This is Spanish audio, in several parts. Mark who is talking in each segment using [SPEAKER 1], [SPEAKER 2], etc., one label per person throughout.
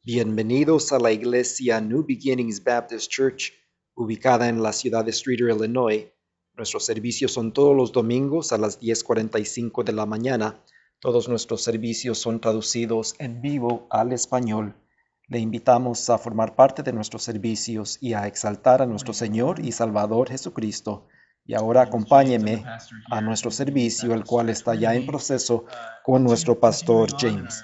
[SPEAKER 1] Bienvenidos a la iglesia New Beginnings Baptist Church, ubicada en la ciudad de Streator, Illinois. Nuestros servicios son todos los domingos a las 10:45 de la mañana. Todos nuestros servicios son traducidos en vivo al español. Le invitamos a formar parte de nuestros servicios y a exaltar a nuestro Señor y Salvador Jesucristo. Y ahora acompáñeme a nuestro servicio, el cual está ya en proceso con nuestro pastor James.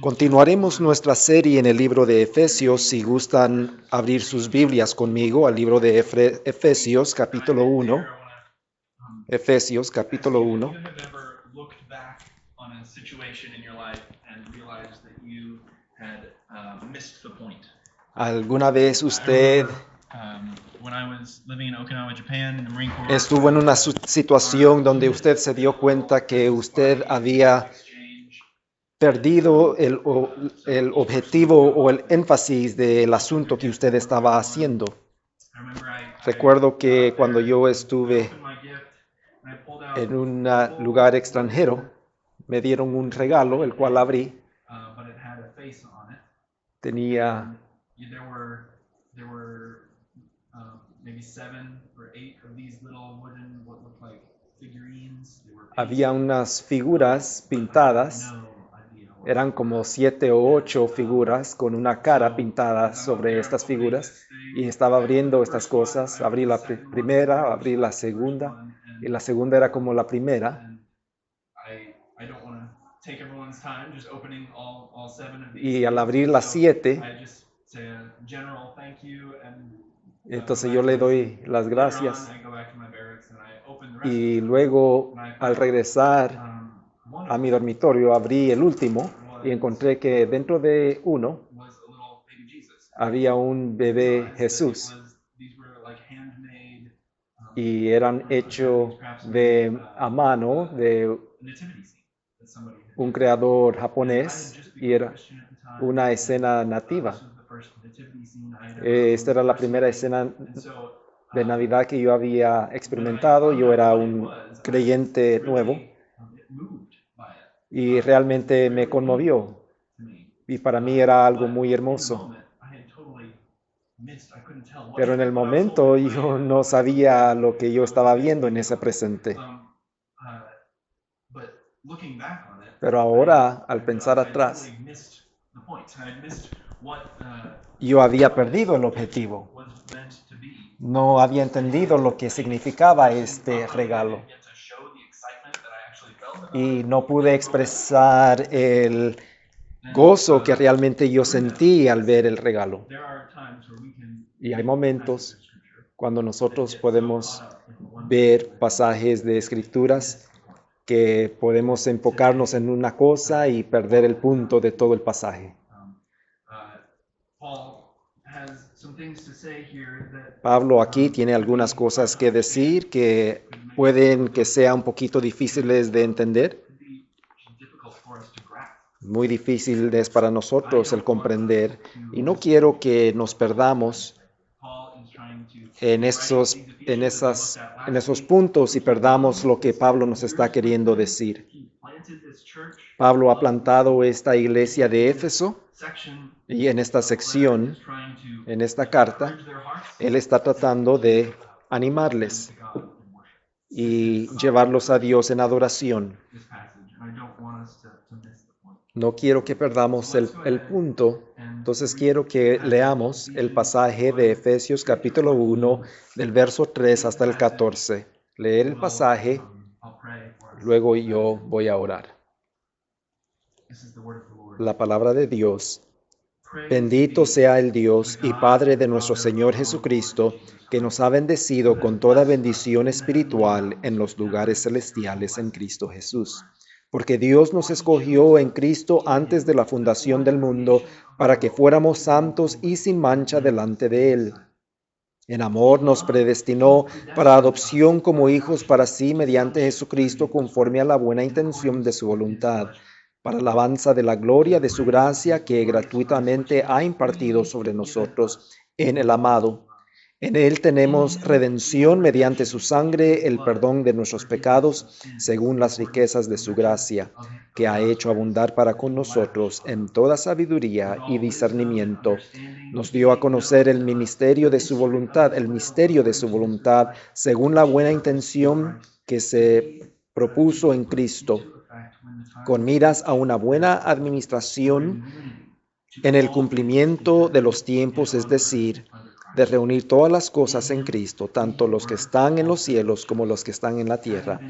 [SPEAKER 1] Continuaremos nuestra serie en el libro de Efesios. Si gustan abrir sus Biblias conmigo al libro de Efesios, capítulo 1. Efesios, capítulo 1. ¿Alguna vez usted estuvo en una situación donde usted se dio cuenta que usted había perdido el objetivo o el énfasis del asunto que usted estaba haciendo? Recuerdo que cuando yo estuve en un lugar extranjero, me dieron un regalo, el cual abrí. Tenía había unas figuras pintadas. Eran como 7 o 8 figuras con una cara pintada sobre estas figuras. Y estaba abriendo estas cosas. Abrí la primera, abrí la segunda. Y la segunda era como la primera. Y al abrir las 7, entonces yo le doy las gracias. Y luego, al regresar a mi dormitorio, abrí el último y encontré que dentro de uno había un bebé Jesús. Y eran hechos a mano de un creador japonés y era una escena nativa. Esta era la primera escena de Navidad que yo había experimentado. Yo era un creyente nuevo y realmente me conmovió. Y para mí era algo muy hermoso. Pero en el momento yo no sabía lo que yo estaba viendo en ese presente. Pero ahora, al pensar atrás, yo había perdido el objetivo. No había entendido lo que significaba este regalo. Y no pude expresar el gozo que realmente yo sentí al ver el regalo. Y hay momentos cuando nosotros podemos ver pasajes de escrituras que podemos enfocarnos en una cosa y perder el punto de todo el pasaje. Pablo aquí tiene algunas cosas que decir que pueden que sean un poquito difíciles de entender. Muy difícil es para nosotros el comprender, y no quiero que nos perdamos en esos puntos y perdamos lo que Pablo nos está queriendo decir. Pablo ha plantado esta iglesia de Éfeso y en esta sección, en esta carta, él está tratando de animarles y llevarlos a Dios en adoración. No quiero que perdamos el punto. Entonces quiero que leamos el pasaje de Efesios capítulo 1 del verso 3 hasta el 14. Leer el pasaje, luego yo voy a orar. La palabra de Dios. Bendito sea el Dios y Padre de nuestro Señor Jesucristo, que nos ha bendecido con toda bendición espiritual en los lugares celestiales en Cristo Jesús. Porque Dios nos escogió en Cristo antes de la fundación del mundo para que fuéramos santos y sin mancha delante de Él. En amor nos predestinó para adopción como hijos para sí mediante Jesucristo conforme a la buena intención de su voluntad, para alabanza de la gloria de su gracia que gratuitamente ha impartido sobre nosotros en el amado. En Él tenemos redención mediante su sangre, el perdón de nuestros pecados, según las riquezas de su gracia, que ha hecho abundar para con nosotros en toda sabiduría y discernimiento. Nos dio a conocer el ministerio de su voluntad, el misterio de su voluntad, según la buena intención que se propuso en Cristo, con miras a una buena administración en el cumplimiento de los tiempos, es decir, de reunir todas las cosas en Cristo, tanto los que están en los cielos como los que están en la tierra.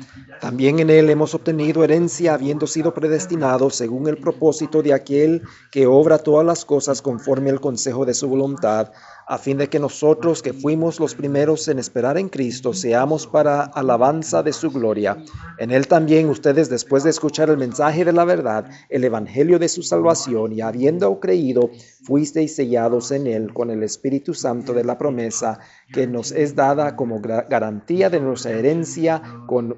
[SPEAKER 1] También en Él hemos obtenido herencia, habiendo sido predestinados según el propósito de aquel que obra todas las cosas conforme al consejo de su voluntad, a fin de que nosotros, que fuimos los primeros en esperar en Cristo, seamos para alabanza de su gloria. En Él también ustedes, después de escuchar el mensaje de la verdad, el evangelio de su salvación, y habiendo creído, fuisteis sellados en Él con el Espíritu Santo de la promesa, que nos es dada como garantía de nuestra herencia, con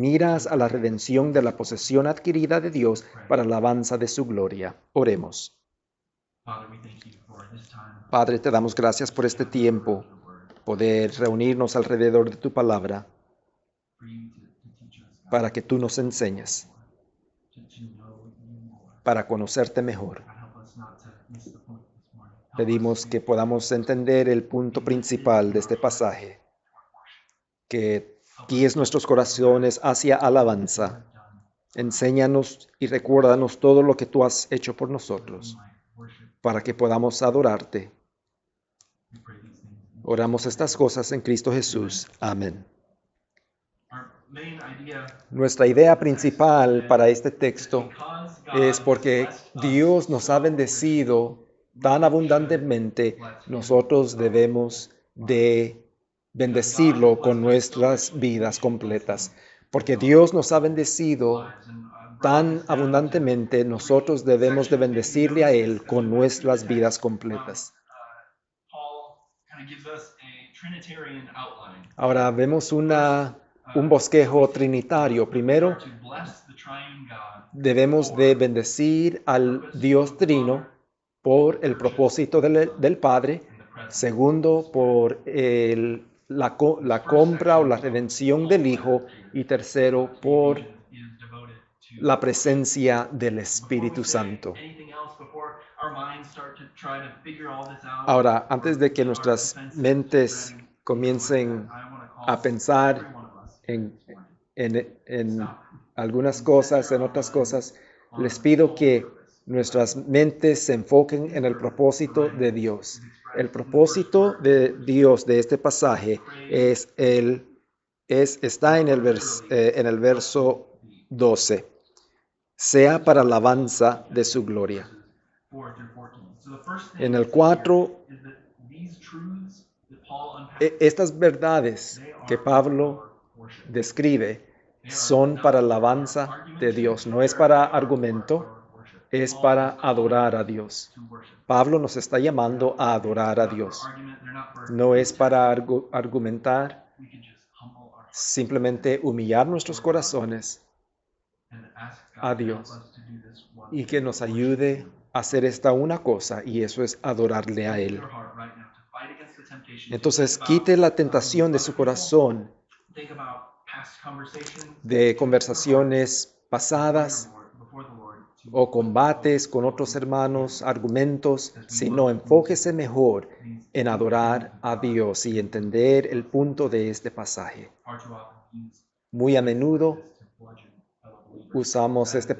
[SPEAKER 1] miras a la redención de la posesión adquirida de Dios para alabanza de su gloria. Oremos. Padre, te damos gracias por este tiempo, poder reunirnos alrededor de tu palabra, para que tú nos enseñes, para conocerte mejor. Pedimos que podamos entender el punto principal de este pasaje, que guíes nuestros corazones hacia alabanza. Enséñanos y recuérdanos todo lo que tú has hecho por nosotros, para que podamos adorarte. Oramos estas cosas en Cristo Jesús. Amén. Nuestra idea principal para este texto es porque Dios nos ha bendecido tan abundantemente, nosotros debemos de bendecirlo con nuestras vidas completas. Porque Dios nos ha bendecido tan abundantemente, nosotros debemos de bendecirle a Él con nuestras vidas completas. Ahora vemos un bosquejo trinitario. Primero, debemos de bendecir al Dios Trino por el propósito del Padre. Segundo, por la compra o la redención del Hijo. Y tercero, por la presencia del Espíritu Santo. Ahora, antes de que nuestras mentes comiencen a pensar en algunas cosas, en otras cosas, les pido que nuestras mentes se enfoquen en el propósito de Dios. El propósito de Dios de este pasaje está en el verso 12. Sea para alabanza de su gloria. En el 4, estas verdades que Pablo describe son para alabanza de Dios. No es para argumento, es para adorar a Dios. Pablo nos está llamando a adorar a Dios. No es para argumentar, simplemente humillar nuestros corazones a Dios y que nos ayude a hacer esta una cosa, y eso es adorarle a Él. Entonces, quite la tentación de su corazón de conversaciones pasadas o combates con otros hermanos, argumentos, sino enfóquese mejor en adorar a Dios y entender el punto de este pasaje. Muy a menudo usamos este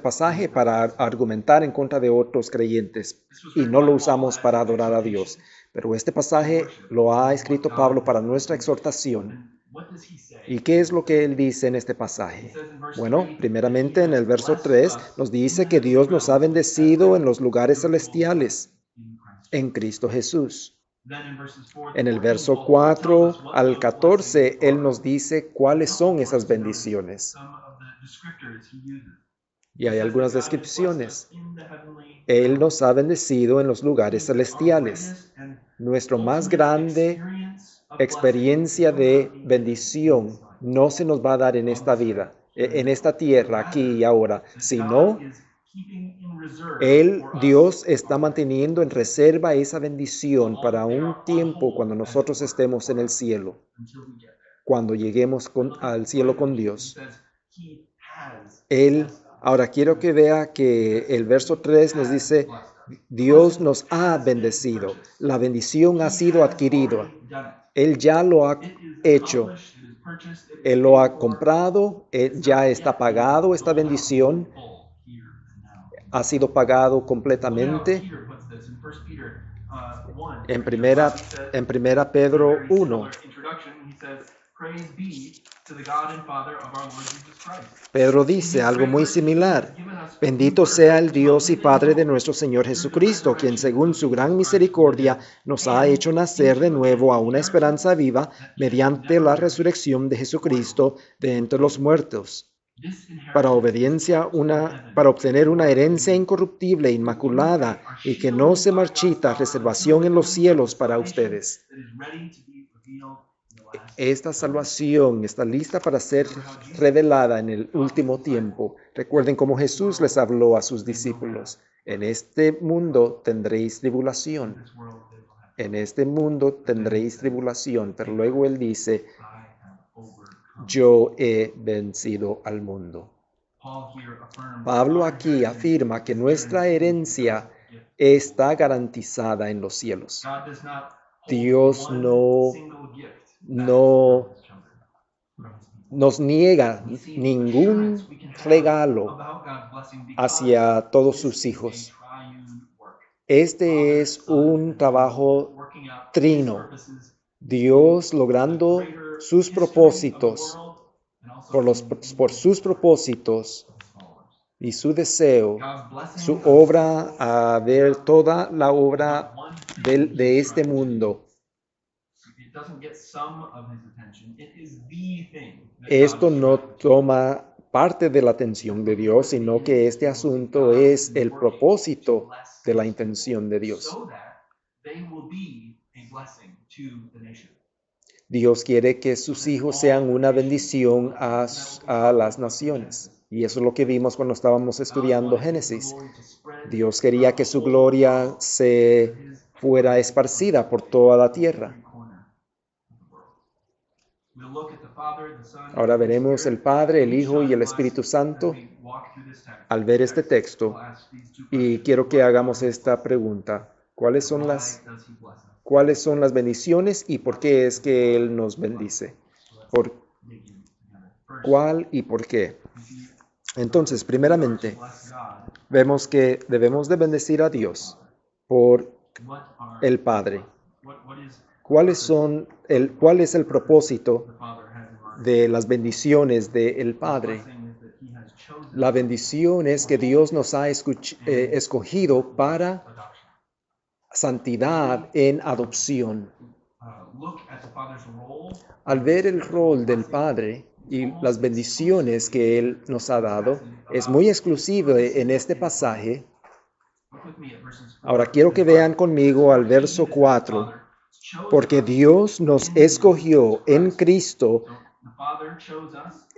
[SPEAKER 1] pasaje para argumentar en contra de otros creyentes y no lo usamos para adorar a Dios. Pero este pasaje lo ha escrito Pablo para nuestra exhortación. ¿Y qué es lo que él dice en este pasaje? Bueno, primeramente en el verso 3 nos dice que Dios nos ha bendecido en los lugares celestiales en Cristo Jesús. En el verso 4 al 14, él nos dice cuáles son esas bendiciones. Y hay algunas descripciones. Él nos ha bendecido en los lugares celestiales. Nuestra más grande experiencia de bendición no se nos va a dar en esta vida, en esta tierra, aquí y ahora, sino Dios está manteniendo en reserva esa bendición para un tiempo cuando nosotros estemos en el cielo, cuando lleguemos al cielo con Dios. Ahora quiero que vea que el verso 3 nos dice, Dios nos ha bendecido. La bendición ha sido adquirida. Él ya lo ha hecho. Él lo ha comprado. Ya está pagado esta bendición. Ha sido pagado completamente. En primera Pedro 1. Pedro dice algo muy similar. Bendito sea el Dios y Padre de nuestro Señor Jesucristo, quien según su gran misericordia nos ha hecho nacer de nuevo a una esperanza viva mediante la resurrección de Jesucristo de entre los muertos, para obtener una herencia incorruptible, inmaculada y que no se marchita, reservación en los cielos para ustedes. Esta salvación está lista para ser revelada en el último tiempo. Recuerden cómo Jesús les habló a sus discípulos. En este mundo tendréis tribulación. En este mundo tendréis tribulación. Pero luego Él dice, yo he vencido al mundo. Pablo aquí afirma que nuestra herencia está garantizada en los cielos. Dios no nos niega ningún regalo hacia todos sus hijos. Este es un trabajo trino. Dios logrando sus propósitos, por sus propósitos y su deseo, su obra, a ver toda la obra de este mundo. Esto no toma parte de la atención de Dios, sino que este asunto es el propósito de la intención de Dios. Dios quiere que sus hijos sean una bendición a las naciones. Y eso es lo que vimos cuando estábamos estudiando Génesis. Dios quería que su gloria se fuera esparcida por toda la tierra. Ahora veremos el Padre, el Hijo y el Espíritu Santo al ver este texto. Y quiero que hagamos esta pregunta. ¿Cuáles son las bendiciones y por qué es que Él nos bendice? ¿Cuál y por qué? Entonces, primeramente, vemos que debemos de bendecir a Dios por el Padre. ¿Cuál es el propósito de las bendiciones del Padre? La bendición es que Dios nos ha escogido para santidad en adopción. Al ver el rol del Padre y las bendiciones que Él nos ha dado, es muy exclusivo en este pasaje. Ahora quiero que vean conmigo al verso 4. Porque Dios nos escogió en Cristo.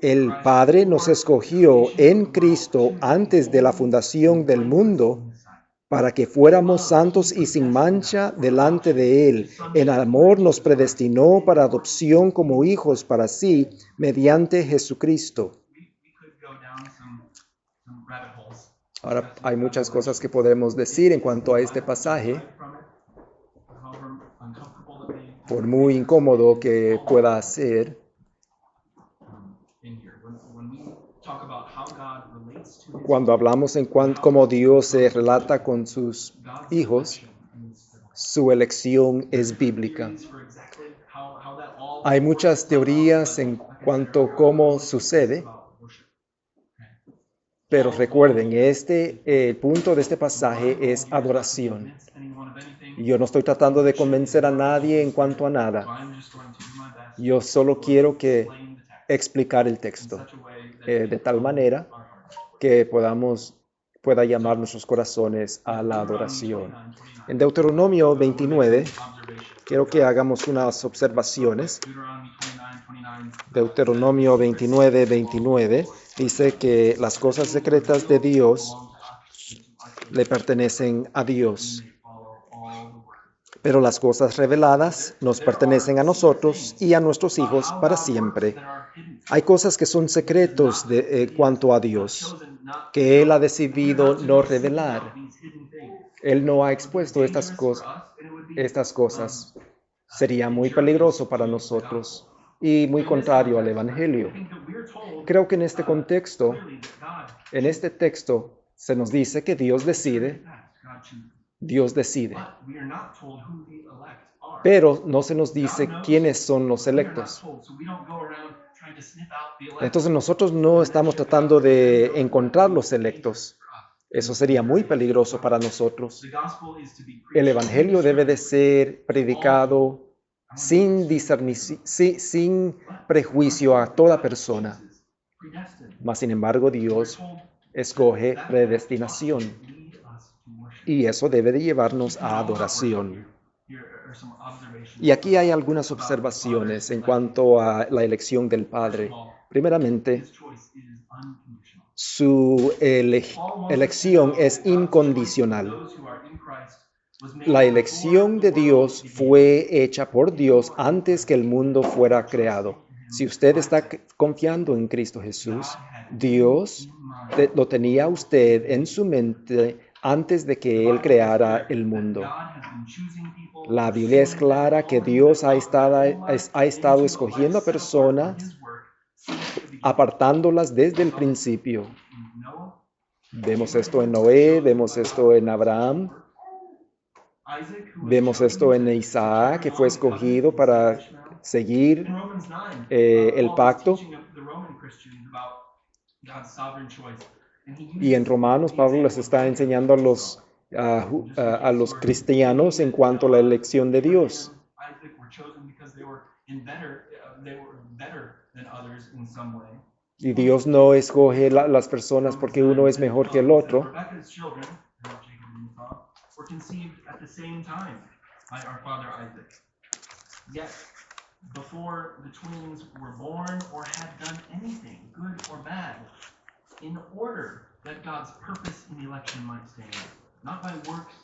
[SPEAKER 1] El Padre nos escogió en Cristo antes de la fundación del mundo para que fuéramos santos y sin mancha delante de Él. En amor nos predestinó para adopción como hijos para sí, mediante Jesucristo. Ahora hay muchas cosas que podemos decir en cuanto a este pasaje, por muy incómodo que pueda ser. Cuando hablamos en cómo Dios se relata con sus hijos, su elección es bíblica. Hay muchas teorías en cuanto a cómo sucede, pero recuerden, el punto de este pasaje es adoración. Yo no estoy tratando de convencer a nadie en cuanto a nada. Yo solo quiero explicar el texto de tal manera que pueda llamar nuestros corazones a la adoración. En Deuteronomio 29, quiero que hagamos unas observaciones. Deuteronomio 29, 29 dice que las cosas secretas de Dios le pertenecen a Dios. Pero las cosas reveladas nos pertenecen a nosotros y a nuestros hijos para siempre. Hay cosas que son secretos de cuanto a Dios, que Él ha decidido no revelar. Él no ha expuesto estas cosas. Sería muy peligroso para nosotros y muy contrario al Evangelio. Creo que en este texto, se nos dice que Dios decide, pero no se nos dice quiénes son los electos. Entonces nosotros no estamos tratando de encontrar los electos. Eso sería muy peligroso para nosotros. El Evangelio debe de ser predicado sin prejuicio a toda persona. Mas, sin embargo, Dios escoge predestinación. Y eso debe de llevarnos a adoración. Y aquí hay algunas observaciones en cuanto a la elección del Padre. Primeramente, su elección es incondicional. La elección de Dios fue hecha por Dios antes que el mundo fuera creado. Si usted está confiando en Cristo Jesús, Dios lo tenía usted en su mente antes de que Él creara el mundo. La Biblia es clara que Dios ha estado escogiendo a personas, apartándolas desde el principio. Vemos esto en Noé, vemos esto en Abraham, vemos esto en Isaac, que fue escogido para seguir el pacto. Y en Romanos, Pablo les está enseñando a los cristianos en cuanto a la elección de Dios. Y Dios no escoge las personas porque uno es mejor que el otro.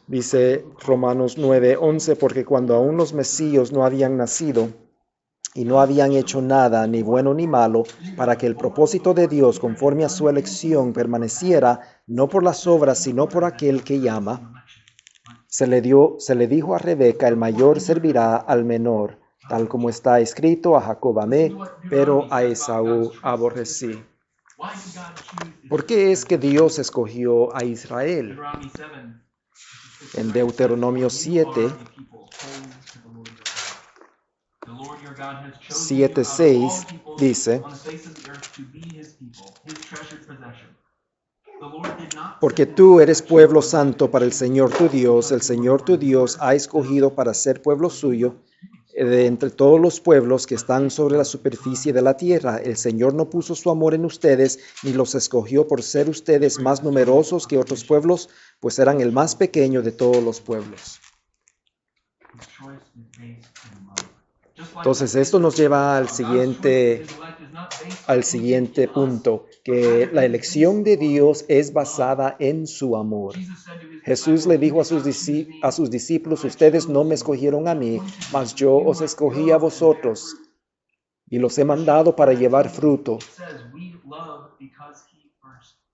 [SPEAKER 1] Dice Romanos 9:11, porque cuando aún los mesías no habían nacido y no habían hecho nada, ni bueno ni malo, para que el propósito de Dios conforme a su elección permaneciera, no por las obras, sino por aquel que llama, se le dijo a Rebeca, el mayor servirá al menor, tal como está escrito, a Jacob amé, pero a Esaú aborrecí. ¿Por qué es que Dios escogió a Israel? En Deuteronomio 7:6 dice, porque tú eres pueblo santo para el Señor tu Dios ha escogido para ser pueblo suyo de entre todos los pueblos que están sobre la superficie de la tierra. El Señor no puso su amor en ustedes, ni los escogió por ser ustedes más numerosos que otros pueblos, pues eran el más pequeño de todos los pueblos. Entonces, esto nos lleva al siguiente punto, que la elección de Dios es basada en su amor. Jesús le dijo a sus discípulos, ustedes no me escogieron a mí, mas yo os escogí a vosotros y los he mandado para llevar fruto.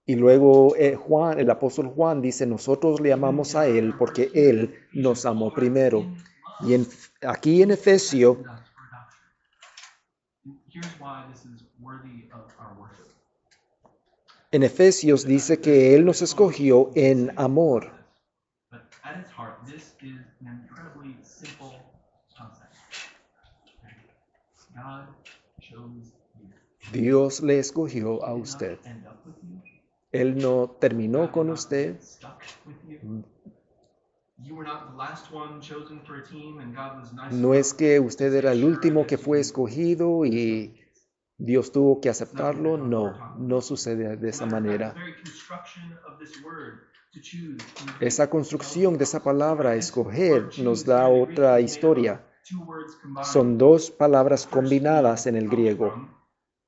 [SPEAKER 1] Y luego el apóstol Juan dice, nosotros le amamos a Él porque Él nos amó primero. Y aquí en Efesios, dice que Él nos escogió en amor. Dios le escogió a usted. Él no terminó con usted. No es que usted era el último que fue escogido y Dios tuvo que aceptarlo. No sucede de esa manera. Esa construcción de esa palabra, escoger, nos da otra historia. Son dos palabras combinadas en el griego.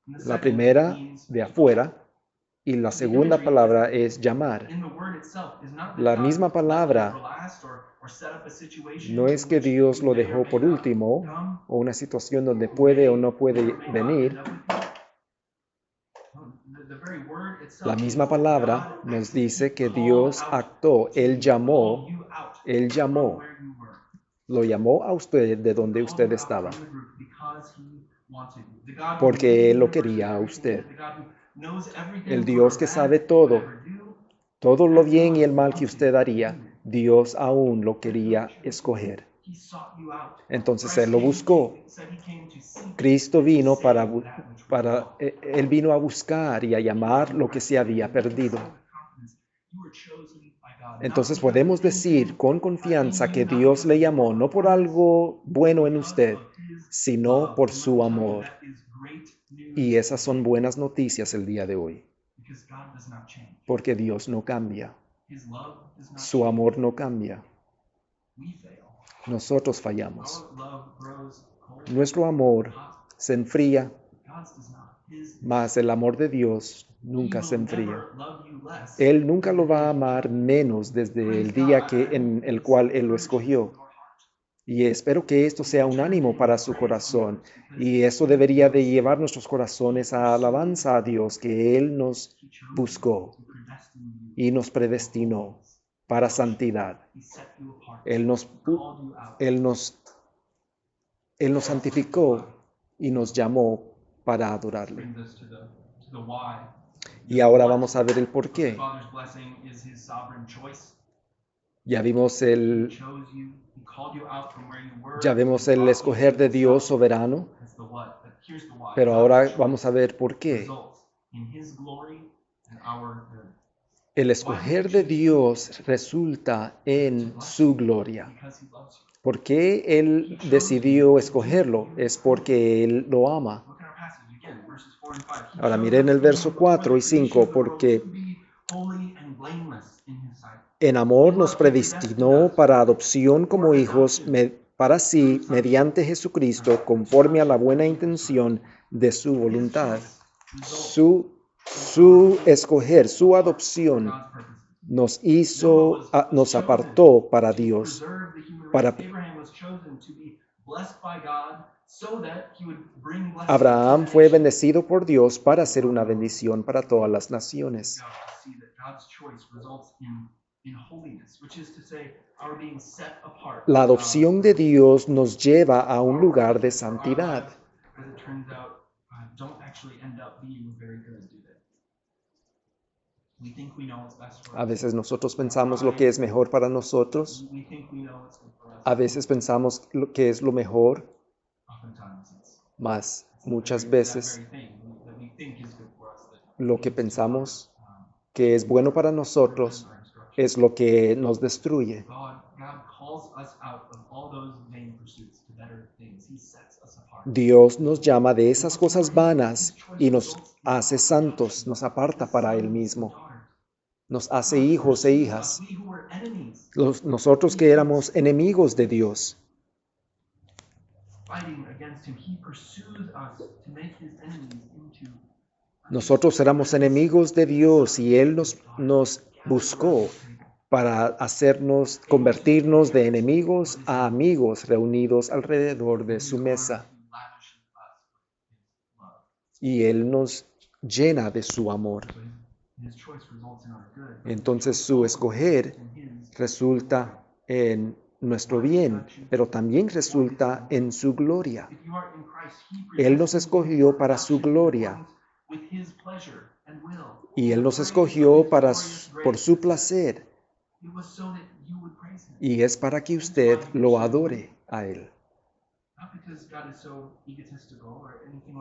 [SPEAKER 1] La primera, de afuera, Y la segunda palabra es llamar. La misma palabra no es que Dios lo dejó por último, o una situación donde puede o no puede venir. La misma palabra nos dice que Dios actuó, Él llamó, lo llamó a usted de donde usted estaba, porque Él lo quería a usted. El Dios que sabe todo lo bien y el mal que usted haría, Dios aún lo quería escoger. Entonces Él lo buscó. Cristo vino Él vino a buscar y a llamar lo que se había perdido. Entonces podemos decir con confianza que Dios le llamó no por algo bueno en usted, sino por su amor. Y esas son buenas noticias el día de hoy, porque Dios no cambia. Su amor no cambia. Nosotros fallamos. Nuestro amor se enfría, mas el amor de Dios nunca se enfría. Él nunca lo va a amar menos desde el día en el cual Él lo escogió. Y espero que esto sea un ánimo para su corazón. Y eso debería de llevar nuestros corazones a alabanza a Dios, que Él nos buscó y nos predestinó para santidad. Él nos santificó y nos llamó para adorarle. Y ahora vamos a ver el por qué. Ya vimos el escoger de Dios soberano, pero ahora vamos a ver por qué. El escoger de Dios resulta en su gloria. ¿Por qué Él decidió escogerlo? Es porque Él lo ama. Ahora miren el verso 4 y 5, porque en amor nos predestinó para adopción como hijos para sí mediante Jesucristo, conforme a la buena intención de su voluntad. Su escoger, su adopción nos apartó para Dios. Abraham fue bendecido por Dios para ser una bendición para todas las naciones. La adopción de Dios nos lleva a un lugar de santidad. A veces nosotros pensamos lo que es mejor para nosotros. A veces pensamos lo que es lo mejor. Mas muchas veces lo que pensamos que es bueno para nosotros es lo que nos destruye. Dios nos llama de esas cosas vanas y nos hace santos, nos aparta para Él mismo. Nos hace hijos e hijas. Nosotros que éramos enemigos de Dios. Nosotros éramos enemigos de Dios y Él nos buscó para convertirnos de enemigos a amigos reunidos alrededor de su mesa. Y Él nos llena de su amor. Entonces su escoger resulta en nuestro bien, pero también resulta en su gloria. Él nos escogió para su gloria. Y Él nos escogió por su placer. Y es para que usted lo adore a Él.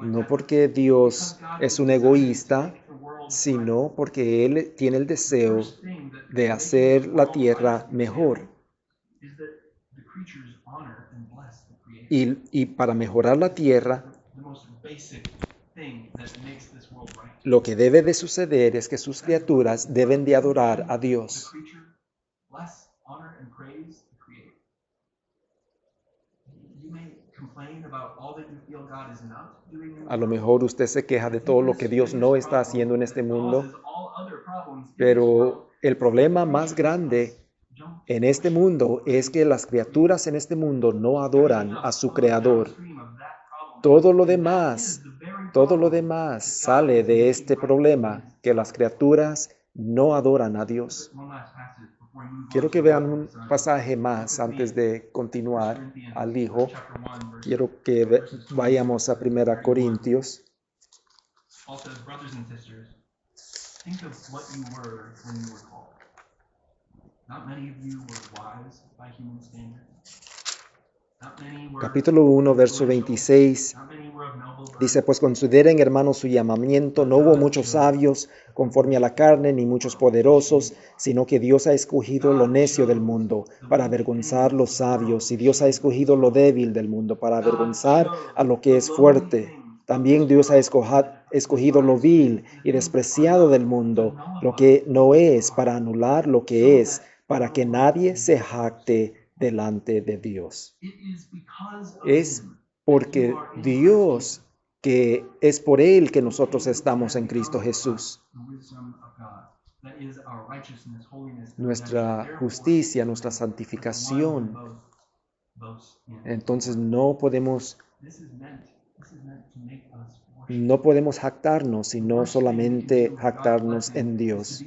[SPEAKER 1] No porque Dios es un egoísta, sino porque Él tiene el deseo de hacer la tierra mejor. Y para mejorar la tierra, lo que debe de suceder es que sus criaturas deben de adorar a Dios. A lo mejor usted se queja de todo lo que Dios no está haciendo en este mundo, Pero el problema más grande en este mundo es que las criaturas en este mundo no adoran a su Creador. Todo lo demás, todo lo demás sale de este problema, que las criaturas no adoran a Dios. Quiero que vean un pasaje más antes de continuar al Hijo. Quiero que vayamos a 1 Corintios.
[SPEAKER 2] Think of what you were when you were called. Not many of you were wise by human standards.
[SPEAKER 1] Capítulo 1, verso 26. Dice, pues consideren, hermanos, su llamamiento. No hubo muchos sabios conforme a la carne, ni muchos poderosos, sino que Dios ha escogido lo necio del mundo para avergonzar los sabios, y Dios ha escogido lo débil del mundo para avergonzar a lo que es fuerte. También Dios ha escogido lo vil y despreciado del mundo, lo que no es, para anular lo que es, para que nadie se jacte delante de Dios. Es porque Dios, que es por Él que nosotros estamos en Cristo Jesús. Nuestra justicia, nuestra santificación. Entonces no podemos jactarnos, sino solamente jactarnos en Dios.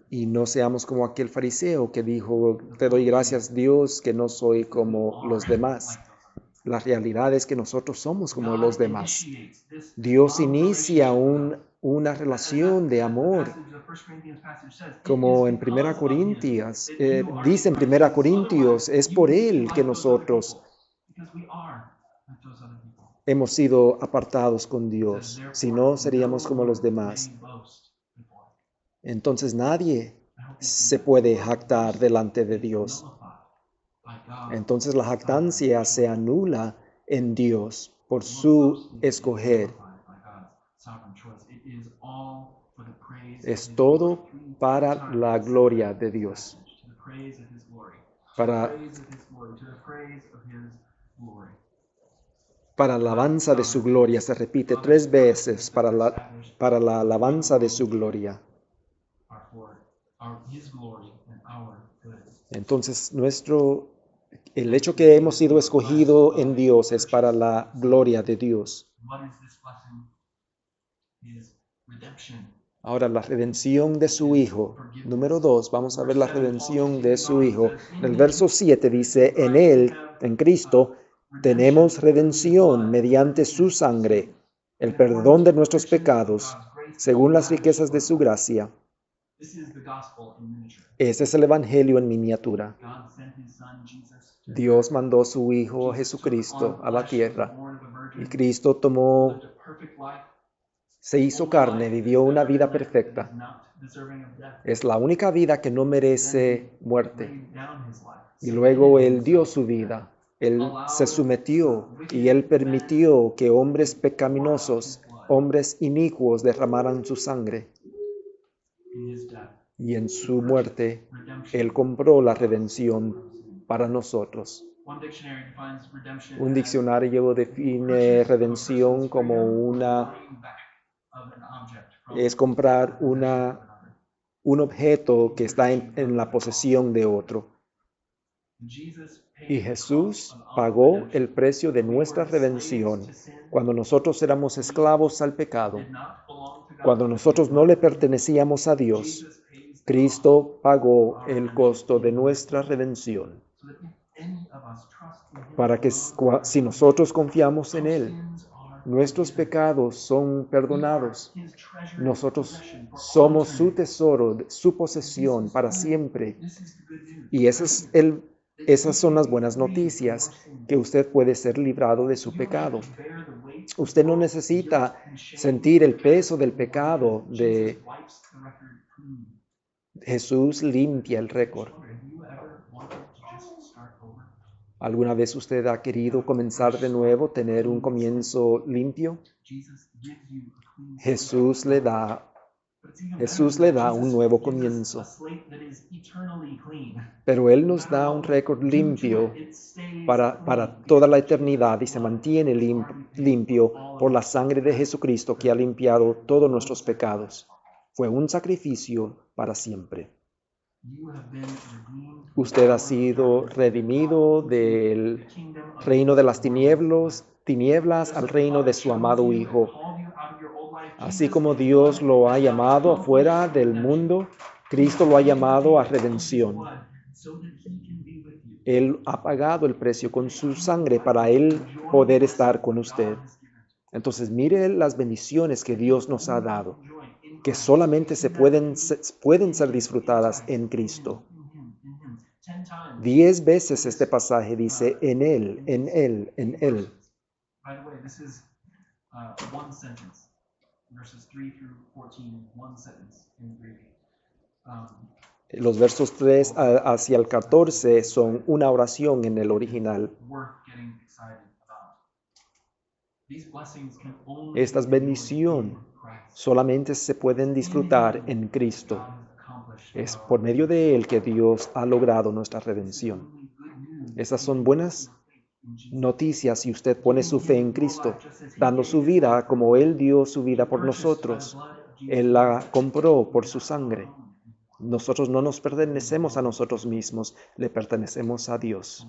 [SPEAKER 1] Y no seamos como aquel fariseo que dijo, te doy gracias, Dios, que no soy como los demás. La realidad es que nosotros somos como los demás. Dios inicia una relación de amor. Como en 1 Corintios, dice en 1 Corintios, es por Él que nosotros hemos sido apartados con Dios. Si no, seríamos como los demás. Entonces nadie se puede jactar delante de Dios. Entonces la jactancia se anula en Dios por su escoger. Es todo para la gloria de Dios. Para la alabanza de su gloria. Se repite 3 veces para la alabanza de su gloria. Entonces, el hecho que hemos sido escogidos en Dios es para la gloria de Dios. Ahora, la redención de su Hijo. Número 2, vamos a ver la redención de su Hijo. En el verso 7 dice, en Él, en Cristo, tenemos redención mediante su sangre, el perdón de nuestros pecados, según las riquezas de su gracia. Ese es el Evangelio en miniatura. Dios mandó a su Hijo Jesucristo a la tierra, y Cristo se hizo carne, vivió una vida perfecta. Es la única vida que no merece muerte. Y luego Él dio su vida. Él se sometió y Él permitió que hombres pecaminosos, hombres inicuos derramaran su sangre. Y en su muerte, Él compró la redención para nosotros. Un diccionario define redención como es comprar un objeto que está en la posesión de otro. Y Jesús pagó el precio de nuestra redención cuando nosotros éramos esclavos al pecado. Cuando nosotros no le pertenecíamos a Dios, Cristo pagó el costo de nuestra redención. Para que si nosotros confiamos en Él, nuestros pecados son perdonados. Nosotros somos su tesoro, su posesión para siempre. Y esas son las buenas noticias, que usted puede ser librado de su pecado. Usted no necesita sentir el peso del pecado. Jesús limpia el récord. ¿Alguna vez usted ha querido comenzar de nuevo, tener un comienzo limpio? Jesús le da Jesús le da un nuevo comienzo, pero Él nos da un récord limpio para toda la eternidad y se mantiene limpio por la sangre de Jesucristo que ha limpiado todos nuestros pecados. Fue un sacrificio para siempre. Usted ha sido redimido del reino de las tinieblas al reino de su amado Hijo. Así como Dios lo ha llamado afuera del mundo, Cristo lo ha llamado a redención. Él ha pagado el precio con su sangre para Él poder estar con usted. Entonces, mire las bendiciones que Dios nos ha dado, que solamente pueden ser disfrutadas en Cristo. 10 veces este pasaje dice en Él, en Él, en Él.
[SPEAKER 2] By the way, this is one sentence. Verses 3 through 14, one sentence in Greek.
[SPEAKER 1] Los versos 3 hacia el 14 son una oración en el original. Estas bendiciones solamente se pueden disfrutar en Cristo. Es por medio de Él que Dios ha logrado nuestra redención. Esas son buenas noticias si usted pone su fe en Cristo, dando su vida como Él dio su vida por nosotros. Él la compró por su sangre. Nosotros no nos pertenecemos a nosotros mismos, le pertenecemos a Dios.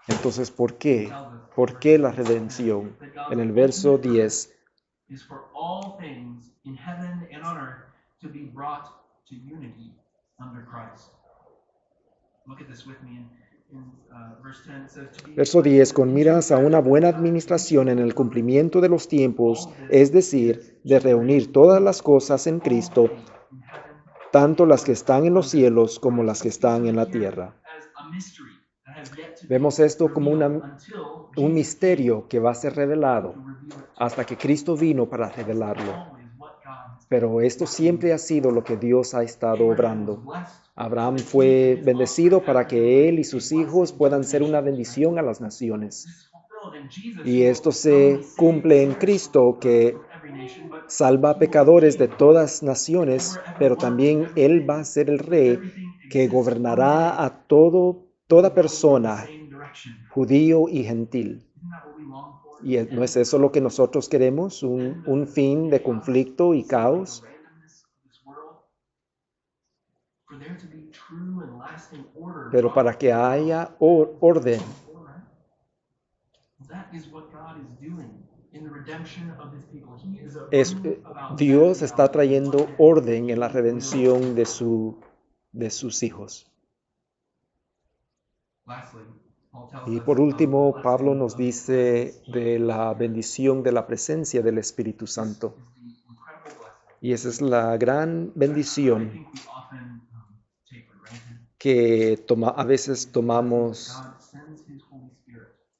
[SPEAKER 1] Entonces, ¿por qué? ¿Por qué la redención? En el verso 10, verso 10, con miras a una buena administración en el cumplimiento de los tiempos, es decir, de reunir todas las cosas en Cristo, tanto las que están en los cielos como las que están en la tierra. Vemos esto como un misterio que va a ser revelado hasta que Cristo vino para revelarlo. Pero esto siempre ha sido lo que Dios ha estado obrando. Abraham fue bendecido para que él y sus hijos puedan ser una bendición a las naciones. Y esto se cumple en Cristo, que salva a pecadores de todas naciones, pero también Él va a ser el Rey que gobernará a toda persona, judío y gentil. ¿Y no es eso lo que nosotros queremos? ¿Un fin de conflicto y caos? Pero para que haya orden. Dios está trayendo orden en la redención de sus hijos. Y por último, Pablo nos dice de la bendición de la presencia del Espíritu Santo. Y esa es la gran bendición que a veces tomamos,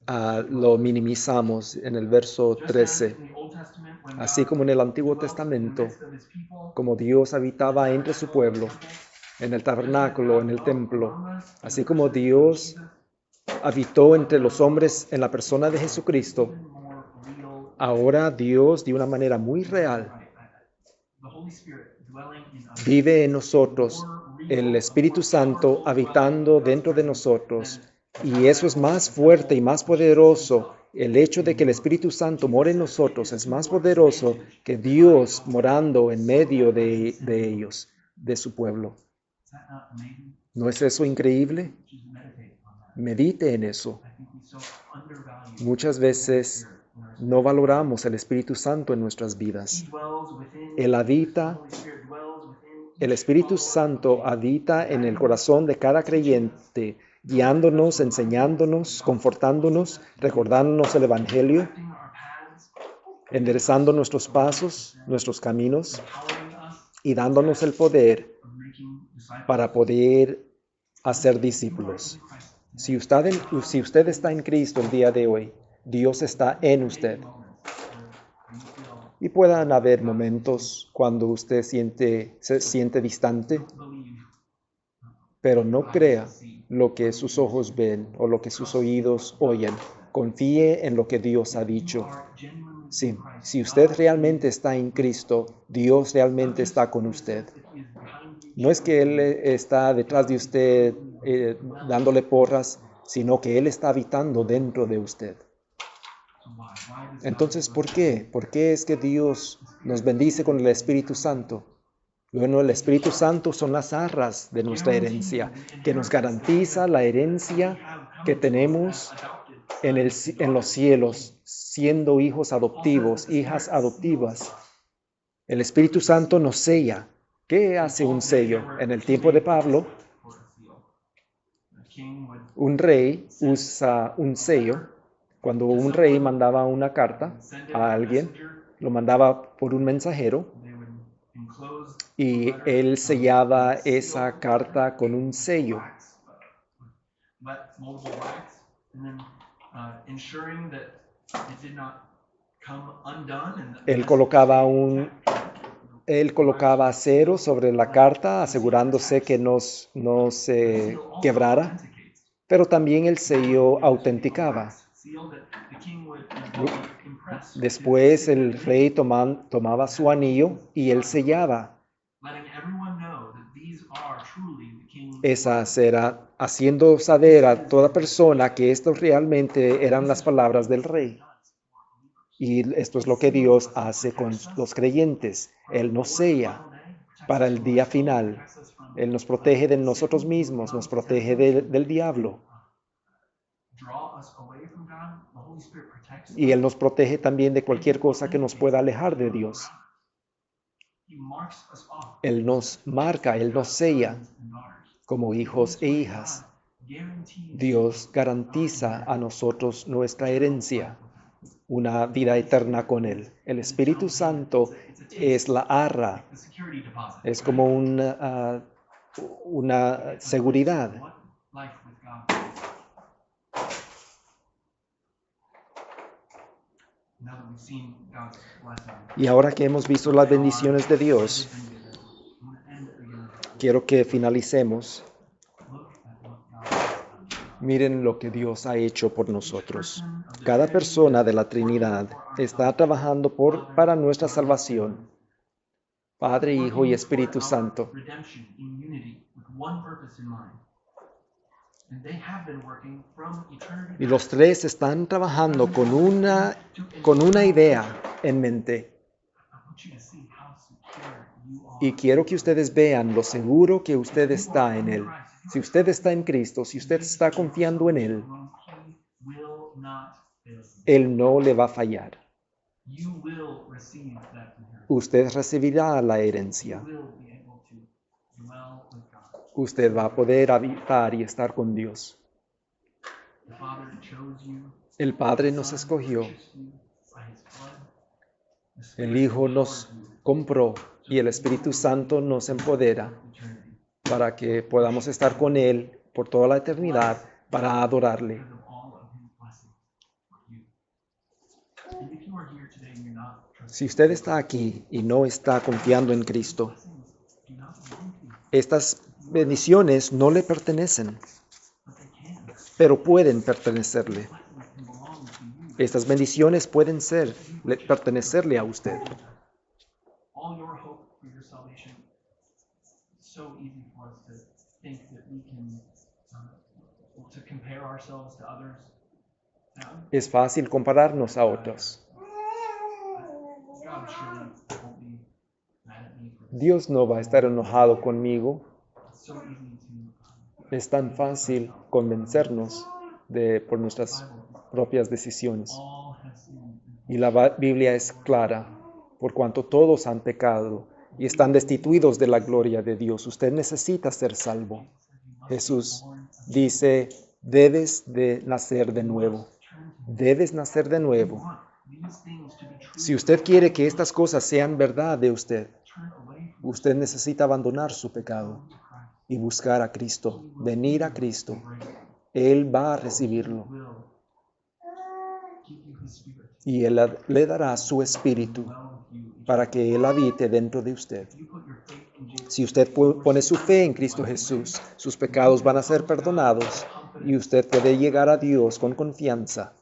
[SPEAKER 1] lo minimizamos en el verso 13. Así como en el Antiguo Testamento, como Dios habitaba entre su pueblo, en el tabernáculo, en el templo, así como Dios habitó entre los hombres en la persona de Jesucristo, ahora Dios, de una manera muy real, vive en nosotros, el Espíritu Santo habitando dentro de nosotros. Y eso es más fuerte y más poderoso. El hecho de que el Espíritu Santo more en nosotros es más poderoso que Dios morando en medio de ellos, de su pueblo. ¿No es eso increíble? Medite en eso. Muchas veces no valoramos el Espíritu Santo en nuestras vidas. El Espíritu Santo habita en el corazón de cada creyente, guiándonos, enseñándonos, confortándonos, recordándonos el Evangelio, enderezando nuestros pasos, nuestros caminos y dándonos el poder para poder hacer discípulos. Si usted está en Cristo el día de hoy, Dios está en usted. Y puedan haber momentos cuando usted se siente distante, pero no crea lo que sus ojos ven o lo que sus oídos oyen. Confíe en lo que Dios ha dicho. Sí, si usted realmente está en Cristo, Dios realmente está con usted. No es que Él está detrás de usted dándole porras, sino que Él está habitando dentro de usted. Entonces, ¿por qué? ¿Por qué es que Dios nos bendice con el Espíritu Santo? Bueno, el Espíritu Santo son las arras de nuestra herencia, que nos garantiza la herencia que tenemos en los cielos, siendo hijos adoptivos, hijas adoptivas. El Espíritu Santo nos sella. ¿Qué hace un sello? En el tiempo de Pablo, un rey usa un sello. Cuando un rey mandaba una carta a alguien, lo mandaba por un mensajero y él sellaba esa carta con un sello. Él colocaba acero sobre la carta, asegurándose que no se quebrara, pero también el sello autenticaba. Después el rey tomaba su anillo y él sellaba esa cera, haciendo saber a toda persona que esto realmente eran las palabras del rey. Y esto es lo que Dios hace con los creyentes. Él nos sella para el día final. Él nos protege de nosotros mismos, nos protege del diablo. Y Él nos protege también de cualquier cosa que nos pueda alejar de Dios. Él nos marca, Él nos sella como hijos e hijas. Dios garantiza a nosotros nuestra herencia, una vida eterna con Él. El Espíritu Santo es la arra, es como una seguridad. Y ahora que hemos visto las bendiciones de Dios, quiero que finalicemos. Miren lo que Dios ha hecho por nosotros. Cada persona de la Trinidad está trabajando para nuestra salvación. Padre, Hijo y Espíritu Santo. Y los tres están trabajando con una idea en mente. Y quiero que ustedes vean lo seguro que usted está en Él. Si usted está en Cristo, si usted está confiando en Él, Él no le va a fallar. Usted recibirá la herencia. Usted va a poder habitar y estar con Dios. El Padre nos escogió. El Hijo nos compró y el Espíritu Santo nos empodera para que podamos estar con Él por toda la eternidad para adorarle. Si usted está aquí y no está confiando en Cristo, estas bendiciones no le pertenecen, pero pueden pertenecerle. Estas bendiciones pueden pertenecerle a usted. Es fácil compararnos a otros. Dios no va a estar enojado conmigo. Es tan fácil convencernos por nuestras propias decisiones. Y la Biblia es clara, por cuanto todos han pecado y están destituidos de la gloria de Dios. Usted necesita ser salvo. Jesús dice, debes de nacer de nuevo. Debes nacer de nuevo. Si usted quiere que estas cosas sean verdad de usted, usted necesita abandonar su pecado y buscar a Cristo, venir a Cristo. Él va a recibirlo. Y Él le dará su espíritu para que Él habite dentro de usted. Si usted pone su fe en Cristo Jesús, sus pecados van a ser perdonados y usted puede llegar a Dios con confianza.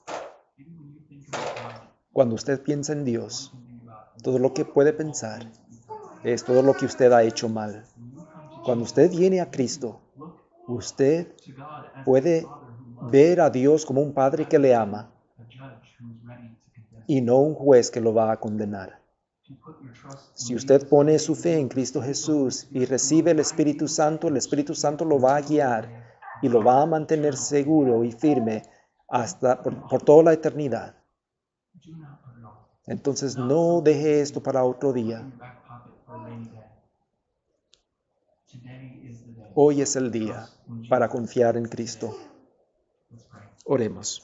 [SPEAKER 1] Cuando usted piensa en Dios,
[SPEAKER 2] One can think about
[SPEAKER 1] todo lo que puede pensar
[SPEAKER 2] things that you've done.
[SPEAKER 1] es todo lo que usted ha hecho mal.
[SPEAKER 2] When you come to
[SPEAKER 1] Cuando
[SPEAKER 2] Jesus,
[SPEAKER 1] usted viene a Cristo,
[SPEAKER 2] look
[SPEAKER 1] usted
[SPEAKER 2] to God as a
[SPEAKER 1] puede
[SPEAKER 2] Father who loves,
[SPEAKER 1] ver a Dios como un Padre que le ama
[SPEAKER 2] a judge who is ready to condemn.
[SPEAKER 1] y no un juez que lo va a condenar.
[SPEAKER 2] If you put your trust in
[SPEAKER 1] Si usted
[SPEAKER 2] Jesus,
[SPEAKER 1] pone su fe en Cristo Jesús y recibe el Espíritu Santo lo va a guiar y lo va a mantener seguro y firme hasta por toda la eternidad.
[SPEAKER 2] do not put it off.
[SPEAKER 1] Entonces no deje esto para otro
[SPEAKER 2] Put it in
[SPEAKER 1] día.
[SPEAKER 2] your back pocket for a rainy day. Today is the day.
[SPEAKER 1] Hoy es el día para confiar en Cristo.
[SPEAKER 2] Let's pray.
[SPEAKER 1] Oremos.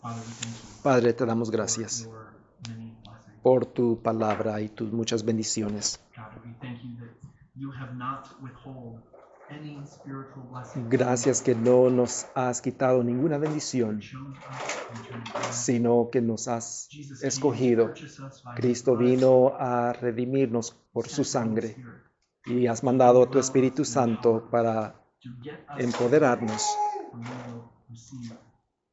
[SPEAKER 2] Father, we thank you
[SPEAKER 1] Padre, te damos
[SPEAKER 2] for
[SPEAKER 1] gracias
[SPEAKER 2] your many blessings.
[SPEAKER 1] por tu palabra y tus muchas bendiciones.
[SPEAKER 2] God, we thank you that you have not withhold any spiritual blessing.
[SPEAKER 1] Gracias que no nos has quitado ninguna bendición,
[SPEAKER 2] You chose us and turned it around.
[SPEAKER 1] sino que nos has
[SPEAKER 2] Jesus came to
[SPEAKER 1] escogido.
[SPEAKER 2] purchase us by his
[SPEAKER 1] Cristo
[SPEAKER 2] blood.
[SPEAKER 1] vino a redimirnos por su
[SPEAKER 2] Sent the Holy
[SPEAKER 1] sangre
[SPEAKER 2] Spirit
[SPEAKER 1] y has mandado a tu Espíritu Santo para
[SPEAKER 2] to get us
[SPEAKER 1] empoderarnos
[SPEAKER 2] and we will receive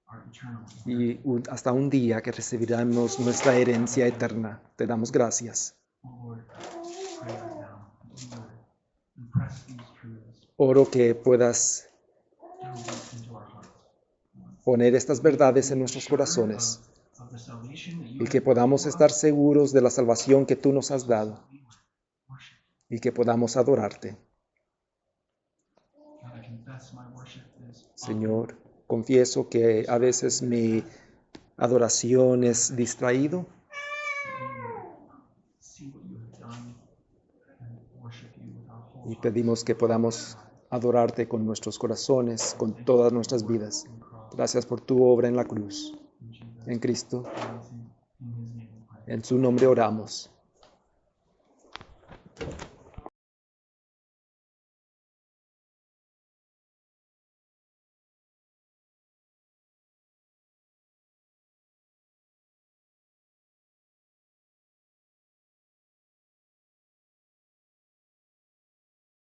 [SPEAKER 2] our eternal life.
[SPEAKER 1] y hasta un día que recibiremos nuestra herencia eterna. Te damos gracias.
[SPEAKER 2] Oh Lord, pray right now that you would impress these truths
[SPEAKER 1] Oro que puedas
[SPEAKER 2] down deep into our hearts.
[SPEAKER 1] poner estas verdades en nuestros corazones
[SPEAKER 2] Of the salvation that you
[SPEAKER 1] y
[SPEAKER 2] have
[SPEAKER 1] que podamos
[SPEAKER 2] given
[SPEAKER 1] estar
[SPEAKER 2] us,
[SPEAKER 1] seguros de la salvación que tú nos has dado
[SPEAKER 2] we would worship.
[SPEAKER 1] y que podamos adorarte.
[SPEAKER 2] God, I confess my worship is
[SPEAKER 1] Señor, confieso que a veces mi adoración es distraído,
[SPEAKER 2] see what you have done and worship you with our whole
[SPEAKER 1] y
[SPEAKER 2] hearts.
[SPEAKER 1] pedimos que podamos adorarte con nuestros corazones, con todas nuestras vidas. Gracias por tu obra en la cruz,
[SPEAKER 2] In Jesus'
[SPEAKER 1] en Cristo.
[SPEAKER 2] amazing, in his name we pray.
[SPEAKER 1] En su nombre oramos.